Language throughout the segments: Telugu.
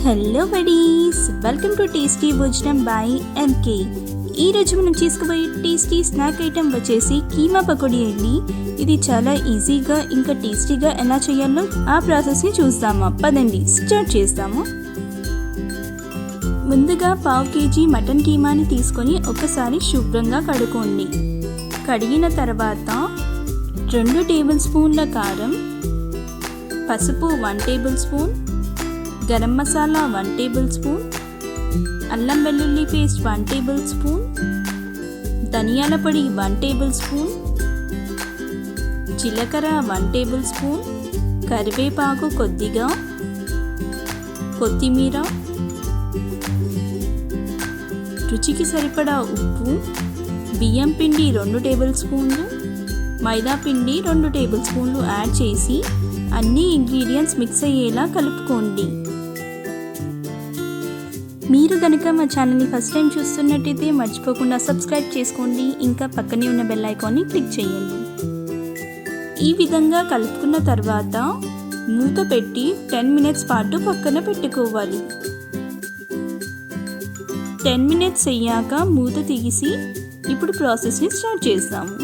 Hello buddies, welcome to tasty భోజనం బై ఎంకే. ఈ రోజు మనం చేసుకోబోయే టేస్టీ స్నాక్ ఐటెం వచ్చేసి కీమా పకోడీ అండి. ఇది చాలా ఈజీగా ఇంకా టేస్టీగా ఎలా చేయాలో ఆ ప్రాసెస్ని చూస్తామా. పదండి స్టార్ట్ చేస్తాము. ముందుగా 1/2 kg మటన్ కీమాని తీసుకొని ఒకసారి శుభ్రంగా కడుక్కోండి. కడిగిన తర్వాత 2 టేబుల్ స్పూన్ల కారం, పసుపు 1 table spoon, garam masala 1 table spoon, అల్లం వెల్లుల్లి పేస్ట్ 1 టేబుల్ స్పూన్, ధనియాల పొడి 1 టేబుల్ స్పూన్, జీలకర్ర 1 టేబుల్ స్పూన్, కరివేపాకు కొద్దిగా, కొత్తిమీర, రుచికి సరిపడా ఉప్పు, బియ్యం పిండి 2 టేబుల్ స్పూన్లు, మైదా పిండి 2 టేబుల్ స్పూన్లు యాడ్ చేసి అన్ని ఇంగ్రీడియంట్స్ మిక్స్ అయ్యేలా కలుపుకోండి. మీరు కనుక మా ఛానల్ని ఫస్ట్ టైం చూస్తున్నట్టయితే మర్చిపోకుండా సబ్స్క్రైబ్ చేసుకోండి. ఇంకా పక్కనే ఉన్న బెల్ ఐకాన్ని క్లిక్ చేయండి. ఈ విధంగా కలుపుకున్న తర్వాత మూత పెట్టి 10 మినిట్స్ పాటు పక్కన పెట్టుకోవాలి. 10 మినిట్స్ అయ్యాక మూత తీసి ఇప్పుడు ప్రాసెస్ని స్టార్ట్ చేస్తాము.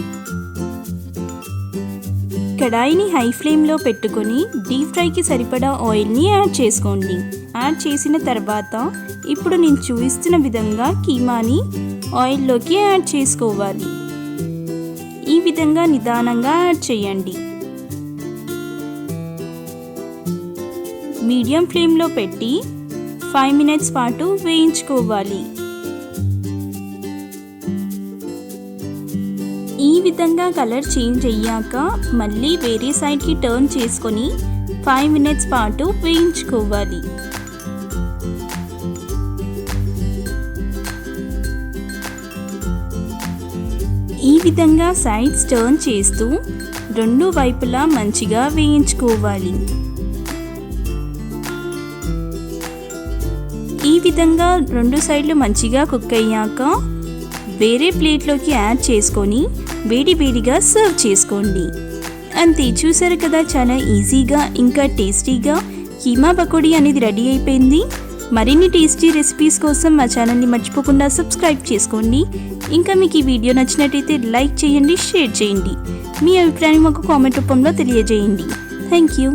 కడాయిని హై ఫ్లేమ్లో పెట్టుకొని డీప్ ఫ్రైకి సరిపడా ఆయిల్ని యాడ్ చేసుకోండి. యాడ్ చేసిన తర్వాత ఇప్పుడు నేను చూపిస్తున్న విధంగా కీమాని ఆయిల్లోకి యాడ్ చేసుకోవాలి. ఈ విధంగా నిదానంగా యాడ్ చేయండి. మీడియం ఫ్లేమ్లో పెట్టి 5 మినిట్స్ పాటు వేయించుకోవాలి. ఈ విధంగా కలర్ చేంజ్ అయ్యాక మళ్ళీ వేరే సైడ్కి టర్న్ చేసుకొని 5 మినిట్స్ పాటు వేయించుకోవాలి. ఈ విధంగా సైడ్స్ టర్న్ చేస్తూ 2 వైపులా మంచిగా వేయించుకోవాలి. ఈ విధంగా 2 సైడ్లు మంచిగా కుక్ అయ్యాక వేరే ప్లేట్లోకి యాడ్ చేసుకొని వేడివేడిగా సర్వ్ చేసుకోండి. అంతే, చూసారు కదా, చాలా ఈజీగా ఇంకా టేస్టీగా కీమా పకోడీ అనేది రెడీ అయిపోయింది. మరిన్ని టేస్టీ రెసిపీస్ కోసం మా ఛానల్ని మర్చిపోకుండా సబ్స్క్రైబ్ చేసుకోండి. ఇంకా మీకు ఈ వీడియో నచ్చినట్టయితే లైక్ చేయండి, షేర్ చేయండి. మీ అభిప్రాయాన్ని మాకు కామెంట్ రూపంలో తెలియజేయండి. Thank you.